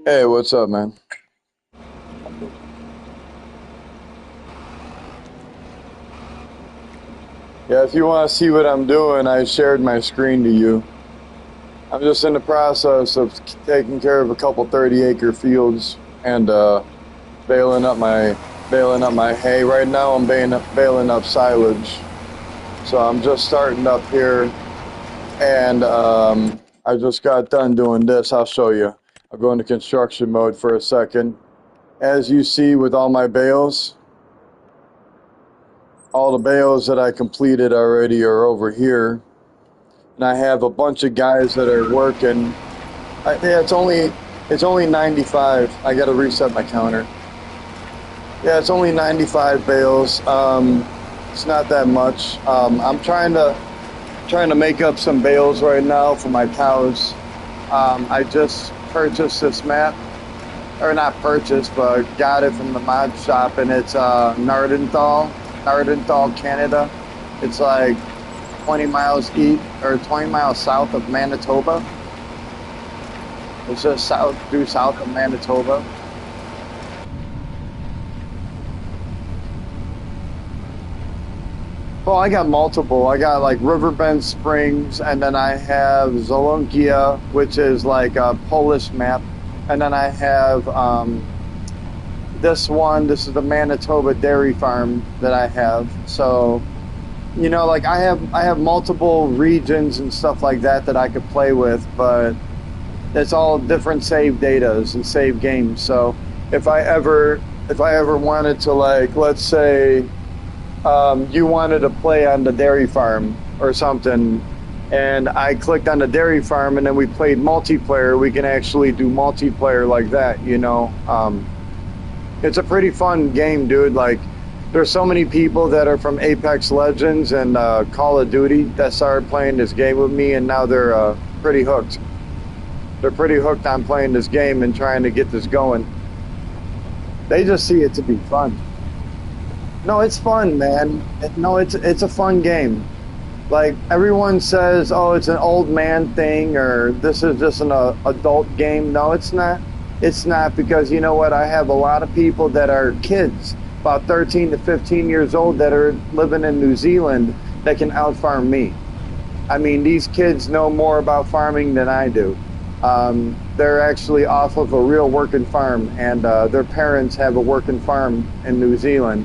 Hey, what's up, man? Yeah, if you want to see what I'm doing, I shared my screen to you. I'm just in the process of taking care of a couple 30-acre fields and baling up my baling up my hay. Right now, I'm baling up silage. So I'm just starting up here, and I just got done doing this. I'll show you. I'll go into construction mode for a second. As you see, with all the bales that I completed already are over here, and I have a bunch of guys that are working. Yeah, it's only 95. I got to reset my counter. Yeah, it's only 95 bales. It's not that much. I'm trying to make up some bales right now for my cows. I just purchased this map, or not purchased, but got it from the mod shop, and it's Nardenthal, Canada. It's like 20 miles east or 20 miles south of Manitoba. It's just due south of Manitoba. Well, I got multiple. I got like Riverbend Springs, and then I have Zolonkia, which is like a Polish map, and then I have this one. This is the Manitoba Dairy Farm that I have. So like I have multiple regions and stuff like that that I could play with, but it's all different save datas and save games. So if I ever if I ever wanted to, like, let's say you wanted to play on the dairy farm or something, and I clicked on the dairy farm and then we played multiplayer, we can actually do multiplayer like that. It's a pretty fun game, dude. Like, there's so many people that are from Apex Legends and Call of Duty that started playing this game with me, and now they're pretty hooked. They're pretty hooked on playing this game and trying to get this going. They just see it to be fun. No, it's fun, man. No, it's a fun game. Like, everyone says, oh, it's an old man thing, or this is just an adult game. No, it's not. It's not, because you know what? I have a lot of people that are kids, about 13 to 15 years old, that are living in New Zealand that can out farm me. I mean, these kids know more about farming than I do. They're actually off of a real working farm, and their parents have a working farm in New Zealand,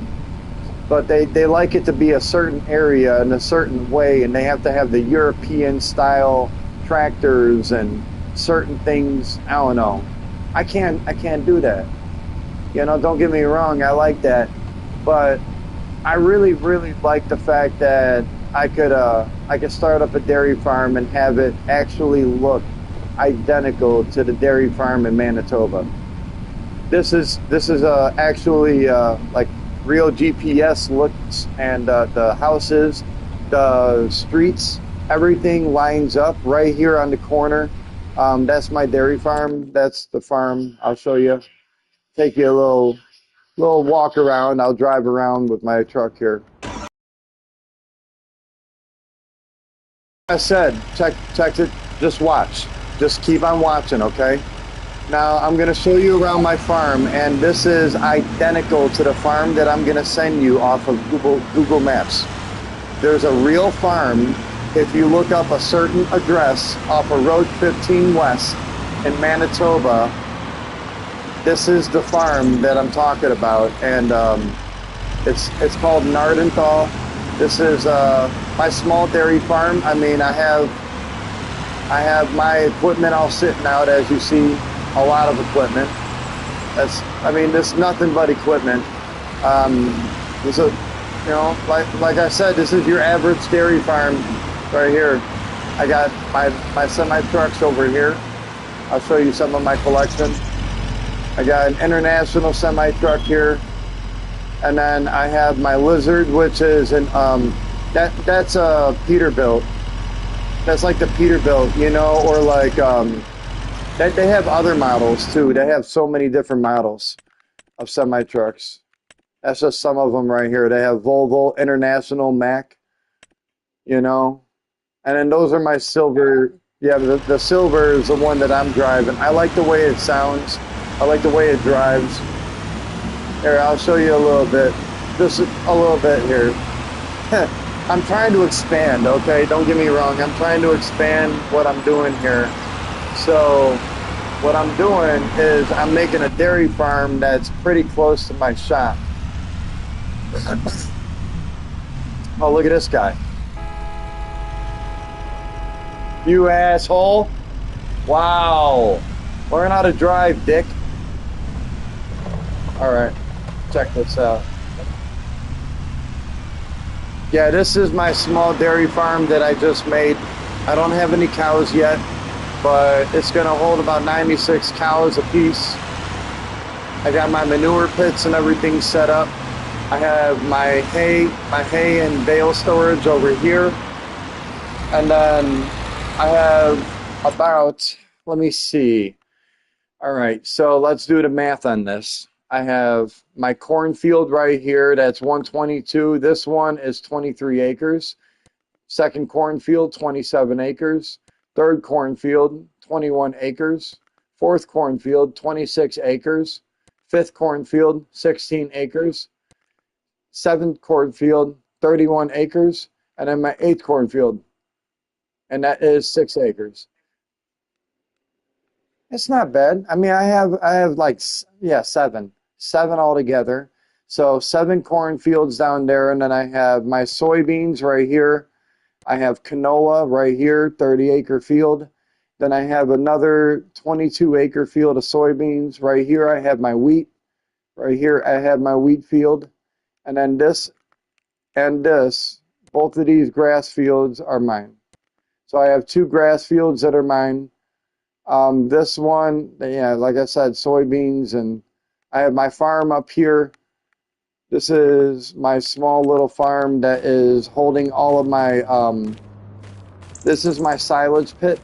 but they like it to be a certain area in a certain way, and they have to have the European style tractors and certain things. I don't know. I can't do that. Don't get me wrong, I like that, but I really, really like the fact that I could start up a dairy farm and have it actually look identical to the dairy farm in Manitoba. This is actually like real GPS looks, and the houses, the streets, everything lines up right here on the corner. That's my dairy farm. That's the farm. I'll show you. Take you a little walk around. I'll drive around with my truck here. I said, check it. Just watch. Just keep on watching, okay? Now I'm going to show you around my farm, and this is identical to the farm that I'm going to send you off of Google Maps. There's a real farm. If you look up a certain address off of Road 15 West in Manitoba, this is the farm that I'm talking about, and it's called Nardenthal. This is my small dairy farm. I mean, I have my equipment all sitting out, as you see, a lot of equipment. I mean, there's nothing but equipment. There's a, like I said, this is your average dairy farm right here. I got my semi trucks over here. I'll show you some of my collection. I got an international semi truck here, and then I have my Lizard, which is that's a Peterbilt. That's like the Peterbilt, or like they have other models too. They have so many different models of semi trucks. That's just some of them right here. They have Volvo International Mac, you know, and then those are my silver. Yeah, the silver is the one that I'm driving. I like the way it sounds. I like the way it drives. Here, I'll show you a little bit. Just a little bit here. I'm trying to expand, okay? Don't get me wrong. I'm trying to expand what I'm doing here. So what I'm doing is I'm making a dairy farm that's pretty close to my shop. Oh, look at this guy. You asshole. Wow. Learn how to drive, dick. All right. Check this out. Yeah, this is my small dairy farm that I just made. I don't have any cows yet, but it's going to hold about 96 cows a piece. I got my manure pits and everything set up. I have my hay and bale storage over here. And then I have about, let me see. All right, so let's do the math on this. I have my cornfield right here. That's 122. This one is 23 acres. Second cornfield, 27 acres. Third cornfield, 21 acres. Fourth cornfield, 26 acres. Fifth cornfield, 16 acres. Seventh cornfield, 31 acres. And then my eighth cornfield, and that is 6 acres. It's not bad. I mean, I have like yeah, seven altogether. So 7 cornfields down there, and then I have my soybeans right here. I have canola right here, 30-acre field. Then I have another 22-acre field of soybeans. Right here I have my wheat. Right here I have my wheat field. And then this and this, both of these grass fields are mine. So I have 2 grass fields that are mine. This one, yeah, like I said, soybeans, and I have my farm up here. This is my small little farm that is holding all of my, this is my silage pit.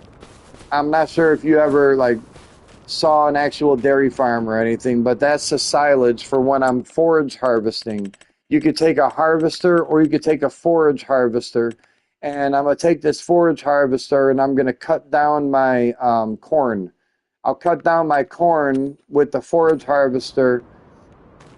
I'm not sure if you ever like saw an actual dairy farm or anything, but that's the silage for when I'm forage harvesting. You could take a harvester or you could take a forage harvester, and I'm going to take this forage harvester and I'm going to cut down my corn. I'll cut down my corn with the forage harvester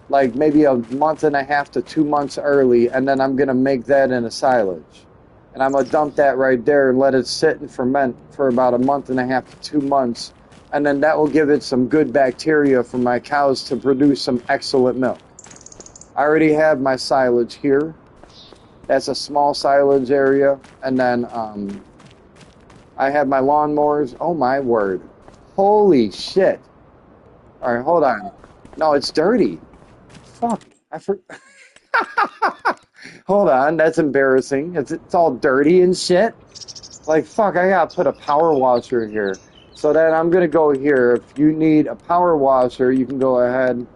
like maybe a month and a half to 2 months early, and then I'm going to make that in a silage. And I'm going to dump that right there and let it sit and ferment for about a month and a half to 2 months. And then that will give it some good bacteria for my cows to produce some excellent milk. I already have my silage here. That's a small silage area. And then I have my lawnmowers. Oh my word. Holy shit. All right, hold on. No, it's dirty. Fuck. Hold on, that's embarrassing. It's all dirty and shit. Like, fuck, I gotta put a power washer here. So then I'm gonna go here. If you need a power washer, you can go ahead,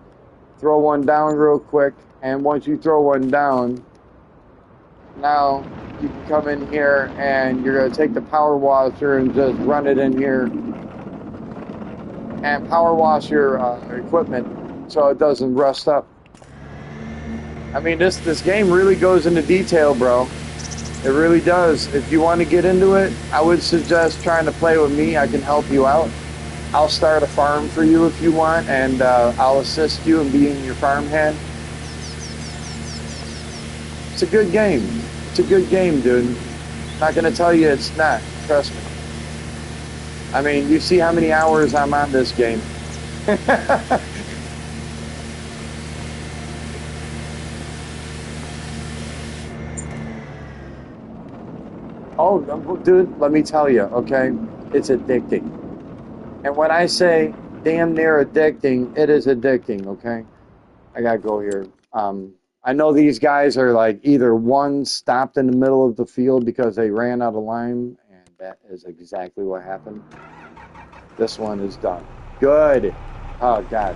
throw one down real quick. And once you throw one down, now you can come in here and you're gonna take the power washer and just run it in here and power wash your equipment so it doesn't rust up. I mean, this game really goes into detail, bro. It really does. If you want to get into it, I would suggest trying to play with me. I can help you out. I'll start a farm for you if you want, and I'll assist you in being your farm hand. It's a good game. It's a good game, dude. I'm not going to tell you it's not. Trust me. I mean, you see how many hours I'm on this game. Oh, dude, let me tell you, okay? It's addicting. And when I say damn near addicting, it is addicting, okay? I gotta go here. I know these guys are like either one stopped in the middle of the field because they ran out of lime, and that is exactly what happened. This one is done. Good. Oh, God.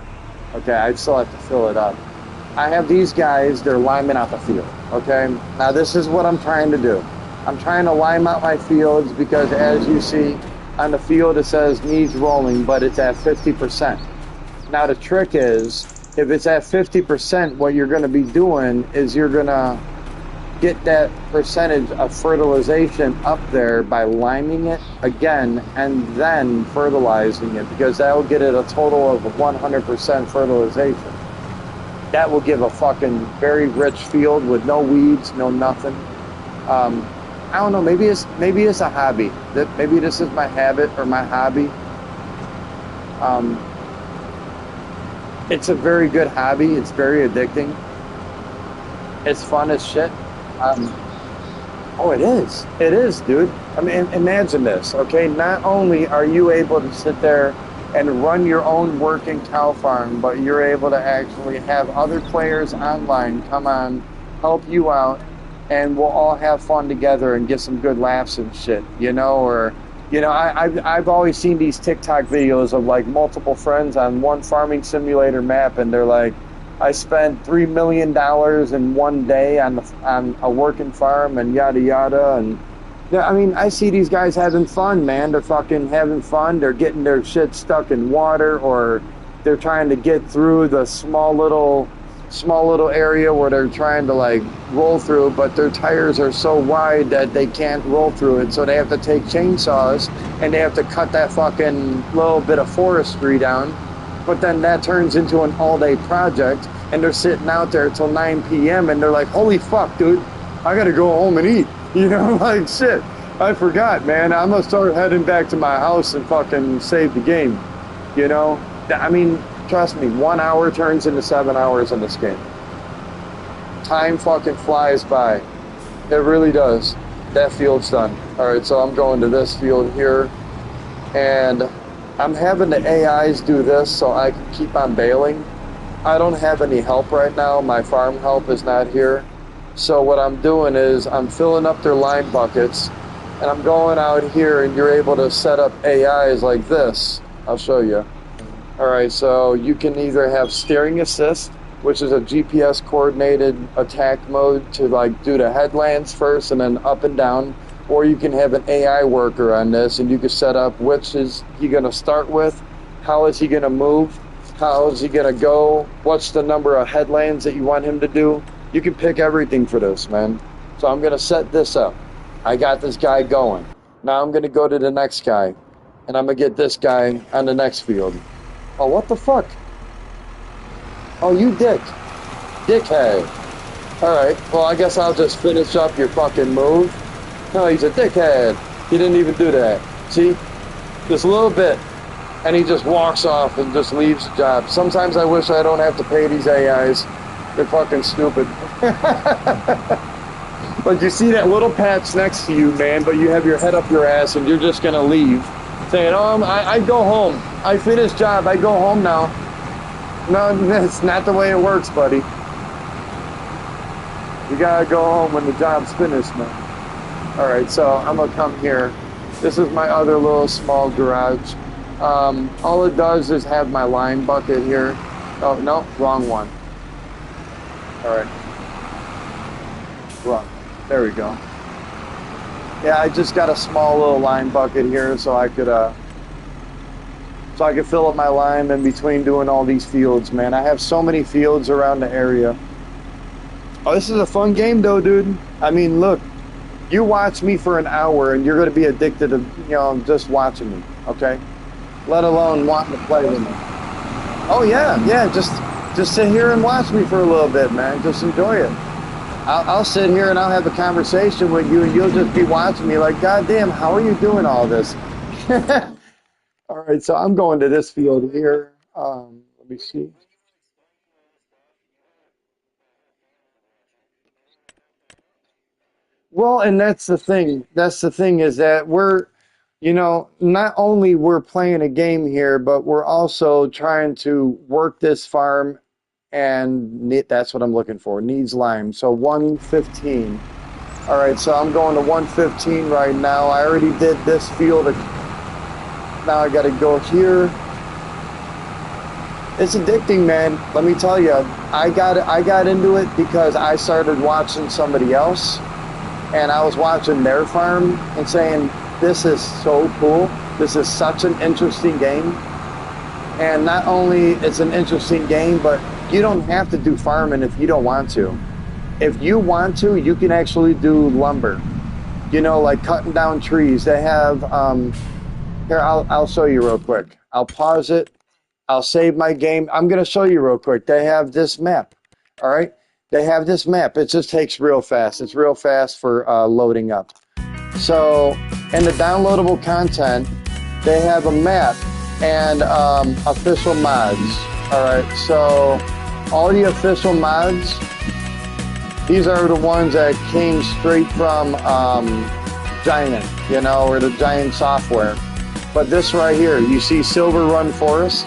Okay, I still have to fill it up. I have these guys, they're liming out the field, okay? Now, this is what I'm trying to do. I'm trying to lime out my fields because, as you see, on the field it says needs rolling, but it's at 50%. Now, the trick is, if it's at 50%, what you're going to be doing is you're going to get that percentage of fertilization up there by liming it again and then fertilizing it, because that will get it a total of 100% fertilization. That will give a fucking very rich field with no weeds, no nothing. I don't know. Maybe it's a hobby. Maybe this is my habit or my hobby. It's a very good hobby. It's very addicting. It's fun as shit. Oh, it is. It is, dude. I mean, imagine this, okay? Not only are you able to sit there and run your own working cow farm, but you're able to actually have other players online come on, help you out, and we'll all have fun together and get some good laughs and shit, you know? Or, you know, I've always seen these TikTok videos of like multiple friends on one farming simulator map, and they're like, I spent $3 million in one day on a working farm and yada yada. And yeah, I mean, I see these guys having fun, man. They're fucking having fun. They're getting their shit stuck in water, or they're trying to get through the small little area where they're trying to like roll through, but their tires are so wide that they can't roll through it. So they have to take chainsaws and they have to cut that fucking little bit of forestry down. But then that turns into an all-day project, and they're sitting out there till 9 p.m. and they're like, holy fuck, dude, I gotta go home and eat. You know, like, shit, I forgot, man. I'm gonna start heading back to my house and fucking save the game. You know? I mean, trust me, 1 hour turns into 7 hours in this game. Time fucking flies by. It really does. That field's done. Alright, so I'm going to this field here, and I'm having the AIs do this so I can keep on baling. I don't have any help right now. My farm help is not here. So what I'm doing is I'm filling up their line buckets, and I'm going out here, and you're able to set up AIs like this. I'll show you. Alright, so you can either have steering assist, which is a GPS coordinated attack mode to like do the headlands first and then up and down. Or you can have an AI worker on this, and you can set up which is he going to start with, how is he going to move, how is he going to go, what's the number of headlands that you want him to do. You can pick everything for this, man. So I'm going to set this up. I got this guy going. Now I'm going to go to the next guy, and I'm going to get this guy on the next field. Oh, what the fuck? Oh, you dickhead. Alright, well, I guess I'll just finish up your fucking move. No, he's a dickhead. He didn't even do that. See? Just a little bit. And he just walks off and just leaves the job. Sometimes I wish I don't have to pay these AIs. They're fucking stupid. But you see that little patch next to you, man, but you have your head up your ass and you're just going to leave. Saying, oh, I go home. I finished job. I go home now. No, that's not the way it works, buddy. You got to go home when the job's finished, man. Alright, so I'm going to come here. This is my other little small garage. All it does is have my line bucket here. Oh, no, wrong one. Alright. Wrong. There we go. Yeah, I just got a small little line bucket here so I could fill up my lime in between doing all these fields, man. I have so many fields around the area. Oh, this is a fun game though, dude. I mean, look. You watch me for an hour and you're going to be addicted to, you know, just watching me, okay? Let alone wanting to play with me. Oh, yeah, just sit here and watch me for a little bit, man. Just enjoy it. I'll sit here and I'll have a conversation with you, and you'll just be watching me like, God damn, how are you doing all this? All right, so I'm going to this field here. Let me see. Well, and that's the thing. That's the thing is that we're, you know, not only we're playing a game here, but we're also trying to work this farm, and that's what I'm looking for. Needs lime. So 115. All right, so I'm going to 115 right now. I already did this field. Now I got to go here. It's addicting, man. Let me tell you. I got into it because I started watching somebody else, and I was watching their farm and saying, this is so cool. This is such an interesting game. And not only it's an interesting game, but you don't have to do farming if you don't want to. if you want to, you can actually do lumber. You know, like cutting down trees. They have here. I'll show you real quick. I'll pause it. I'll save my game. I'm gonna show you real quick. They have this map. All right. They have this map. It just takes real fast. It's real fast for loading up. So in the downloadable content, they have a map and official mods. All right. So all the official mods. These are the ones that came straight from Giant, you know, or the Giant software. But this right here, you see Silver Run Forest?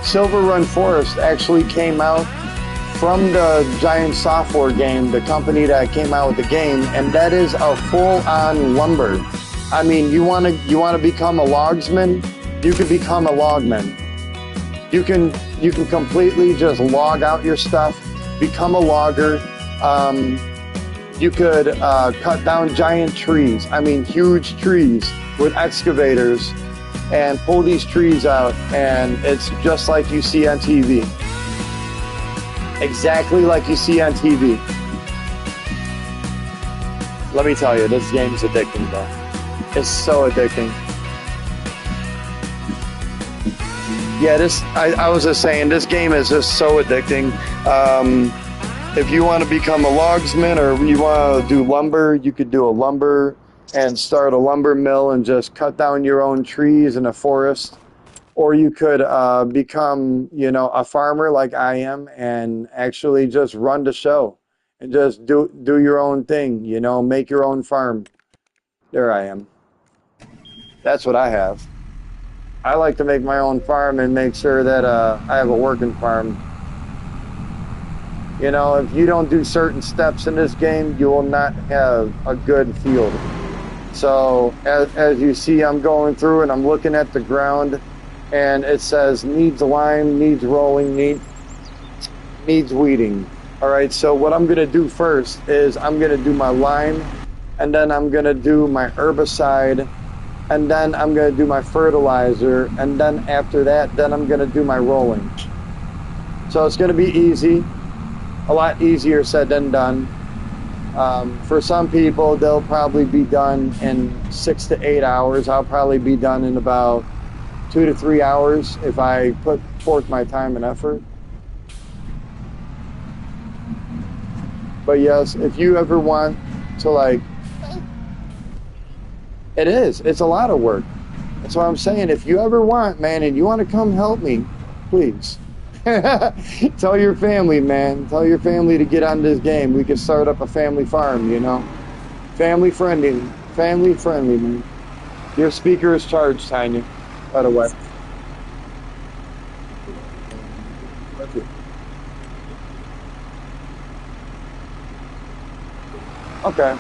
Silver Run Forest actually came out from the Giant software game, the company that came out with the game, and that is a full-on lumber. I mean, you want to become a logsman? You can become a logman. You can completely just log out your stuff, become a logger. You could cut down giant trees, I mean huge trees with excavators and pull these trees out, and it's just like you see on TV. Exactly like you see on TV. Let me tell you, this game's addicting though. It's so addicting. Yeah, I was just saying, this game is just so addicting. If you want to become a logsman or you want to do lumber, you could do a lumber and start a lumber mill and just cut down your own trees in a forest. Or you could become, you know, a farmer like I am and actually just run the show and just do your own thing, you know, make your own farm. There I am. That's what I have. I like to make my own farm and make sure that I have a working farm. You know, if you don't do certain steps in this game, you will not have a good field. So as you see, I'm going through and I'm looking at the ground, and it says needs lime, needs rolling, needs weeding. All right, so what I'm going to do first is I'm going to do my lime, and then I'm going to do my herbicide, and then I'm going to do my fertilizer, and then after that, then I'm going to do my rolling. So it's going to be easy. A lot easier said than done. For some people, they'll probably be done in 6 to 8 hours. I'll probably be done in about 2 to 3 hours if I put forth my time and effort. But yes, if you ever want to, like, it's a lot of work. That's what I'm saying. If you ever want, man, and you want to come help me, please. Tell your family, man. Tell your family to get on this game. We can start up a family farm, you know. Family friendly, man. Your speaker is charged, Tanya, by the way. Okay.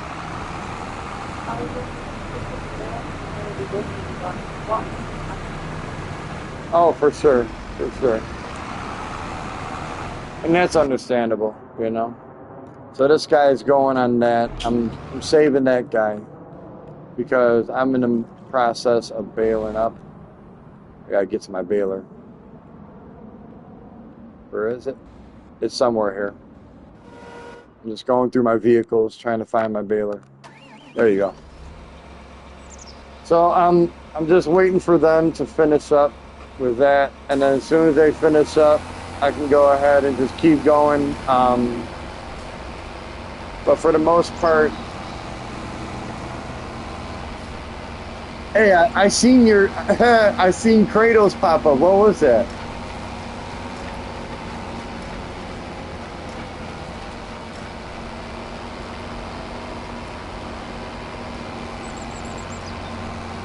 Oh, for sure, for sure. And that's understandable, you know. So this guy is going on that. I'm saving that guy because I'm in the process of baling up. I gotta get to my baler. Where is it? It's somewhere here. I'm just going through my vehicles trying to find my baler. There you go. So I'm just waiting for them to finish up with that, and then as soon as they finish up, I can go ahead and just keep going. But for the most part, hey, I seen your, I seen Kratos pop up. What was that?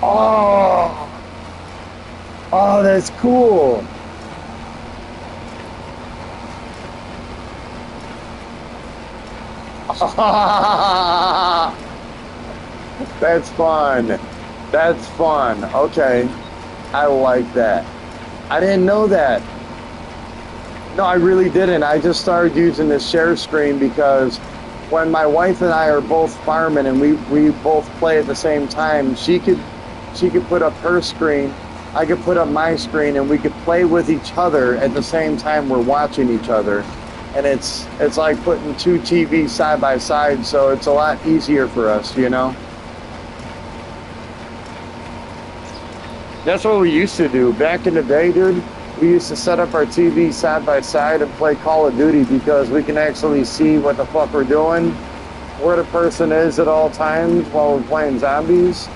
Oh, oh, that's cool. That's fun. That's fun. Okay. I like that. I didn't know that. No, I really didn't. I just started using this share screen because when my wife and I are both farming and we both play at the same time, she could put up her screen, I could put up my screen, and we could play with each other at the same time we're watching each other. and it's like putting two TVs side by side, so it's a lot easier for us, you know. That's what we used to do back in the day, dude. We used to set up our TV side by side and play Call of Duty because we can actually see what the fuck we're doing, where the person is at all times while we're playing zombies,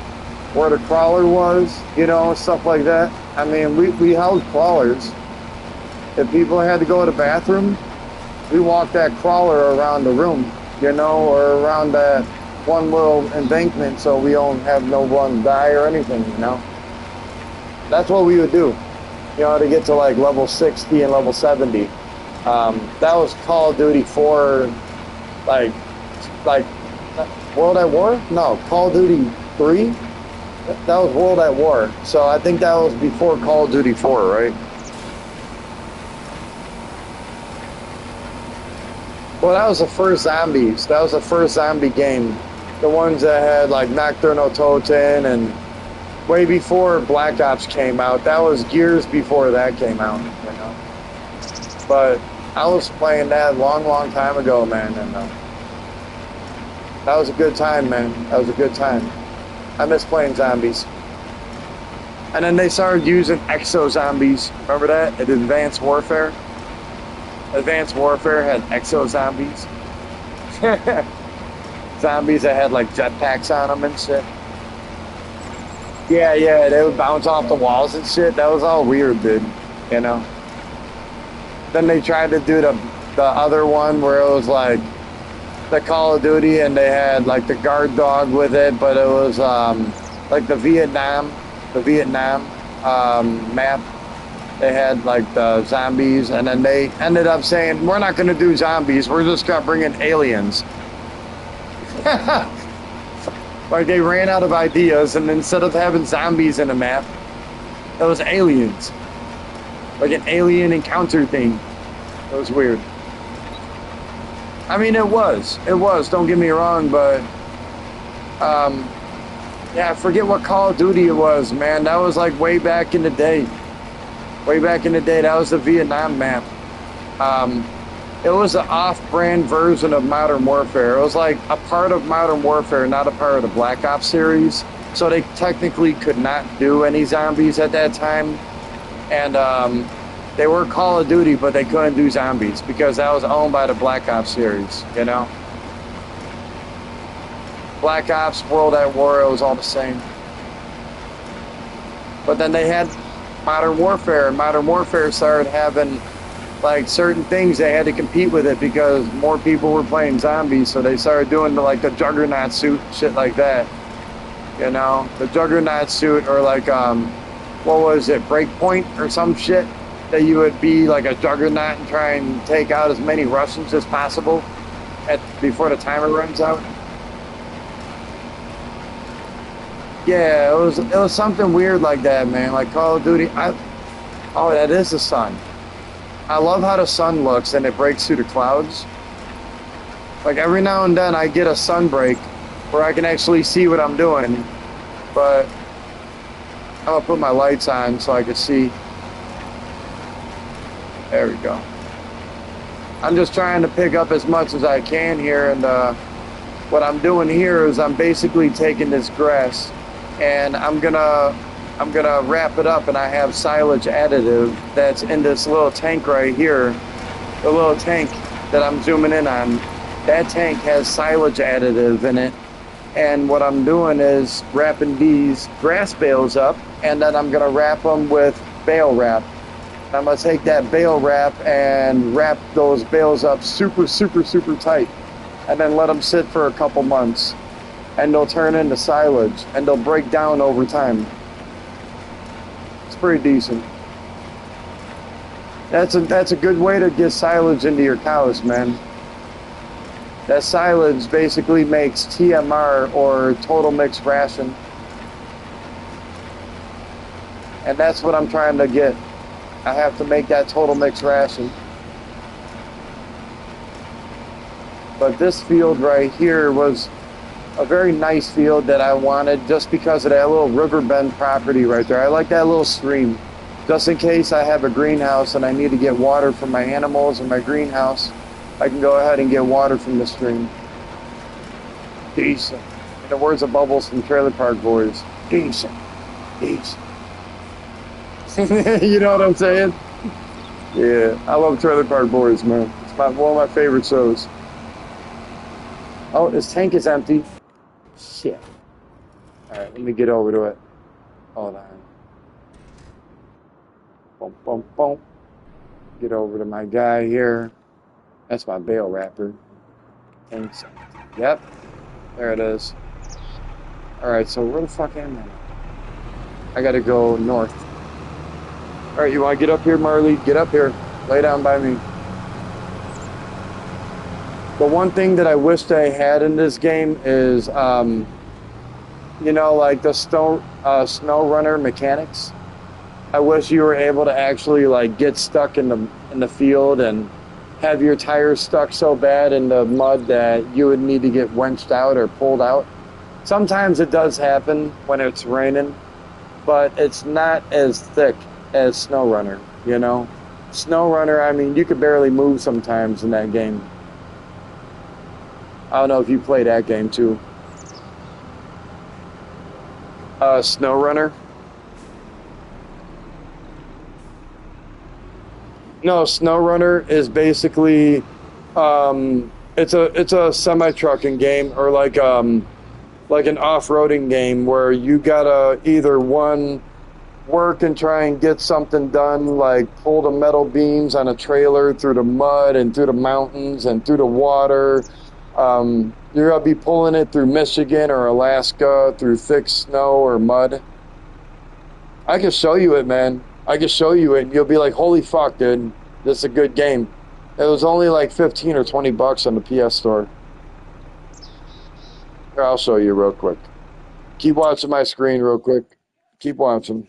where the crawler was, you know, stuff like that. I mean, we held crawlers. If people had to go to the bathroom, we walked that crawler around the room, you know, or around that one little embankment so we don't have no one die or anything, you know. That's what we would do, you know, to get to like level 60 and level 70. That was Call of Duty 4, like World at War? No, Call of Duty 3? That was World at War. So I think that was before Call of Duty 4, right? Well, that was the first zombies. That was the first zombie game. The ones that had like Nocturnal Toten and way before Black Ops came out. That was years before that came out, you know. But I was playing that long, long time ago, man, and that was a good time, man. That was a good time. I miss playing zombies. And then they started using exo zombies. Remember that? At Advanced Warfare? Advanced Warfare had exo zombies. Zombies that had like jetpacks on them and shit. Yeah, yeah, they would bounce off the walls and shit. That was all weird, dude. You know? Then they tried to do the other one where it was like the Call of Duty and they had like the guard dog with it, but it was like the Vietnam map. They had like the zombies, and then they ended up saying, we're not going to do zombies, we're just going to bring in aliens. Like they ran out of ideas, and instead of having zombies in a map, it was aliens. Like an alien encounter thing. It was weird. I mean, it was, don't get me wrong, but yeah, I forget what Call of Duty it was, man. That was like way back in the day. Way back in the day, that was the Vietnam map. It was an off-brand version of Modern Warfare. It was like a part of Modern Warfare, not a part of the Black Ops series. So they technically could not do any zombies at that time. And they were Call of Duty, but they couldn't do zombies because that was owned by the Black Ops series, you know? Black Ops, World at War, it was all the same. But then they had Modern Warfare, and Modern Warfare started having like certain things they had to compete with it because more people were playing zombies, so they started doing like the Juggernaut suit, shit like that. You know, the Juggernaut suit, or like what was it, Breakpoint or some shit, that you would be like a Juggernaut and try and take out as many Russians as possible before the timer runs out. Yeah, it was something weird like that, man. Like Call of Duty. Oh, that is the sun. I love how the sun looks and it breaks through the clouds. Like every now and then I get a sun break where I can actually see what I'm doing. But I'm gonna put my lights on so I can see. There we go. I'm just trying to pick up as much as I can here, and what I'm doing here is I'm basically taking this grass and I'm gonna wrap it up, and I have silage additive that's in this little tank right here. The little tank that I'm zooming in on, that tank has silage additive in it. And what I'm doing is wrapping these grass bales up, and then I'm gonna wrap them with bale wrap. And I'm gonna take that bale wrap and wrap those bales up super, super, super tight, and then let them sit for a couple months. And they'll turn into silage, and they'll break down over time. It's pretty decent. That's a good way to get silage into your cows, man. That silage basically makes TMR, or total mixed ration. And that's what I'm trying to get. I have to make that total mixed ration. But this field right here was a very nice field that I wanted just because of that little river bend property right there. I like that little stream. Just in case I have a greenhouse and I need to get water from my animals in my greenhouse, I can go ahead and get water from the stream. Decent. In the words of Bubbles from Trailer Park Boys, decent. Decent. You know what I'm saying? Yeah, I love Trailer Park Boys, man. It's one of my favorite shows. Oh, this tank is empty. Shit. Alright, let me get over to it. Hold on. Boom, boom, boom. Get over to my guy here. That's my bale wrapper. Tank's empty. Yep. There it is. Alright, so where the fuck am I? I gotta go north. Alright, you wanna get up here, Marley? Get up here. Lay down by me. The one thing that I wish they had in this game is, you know, like the snow runner mechanics. I wish you were able to actually like get stuck in the field and have your tires stuck so bad in the mud that you would need to get wenched out or pulled out. Sometimes it does happen when it's raining, but it's not as thick as Snow Runner, you know? Snow Runner, I mean, you could barely move sometimes in that game. I don't know if you play that game too. Snow Runner? No, Snow Runner is basically it's a semi-trucking game or like an off-roading game where you gotta either one work and try and get something done, like pull the metal beams on a trailer through the mud and through the mountains and through the water. You're gonna be pulling it through Michigan or Alaska through thick snow or mud. I can show you it, man. I can show you it and you'll be like, holy fuck, dude, this is a good game. It was only like 15 or 20 bucks on the PS Store. Here, I'll show you real quick. Keep watching my screen real quick. Keep watching.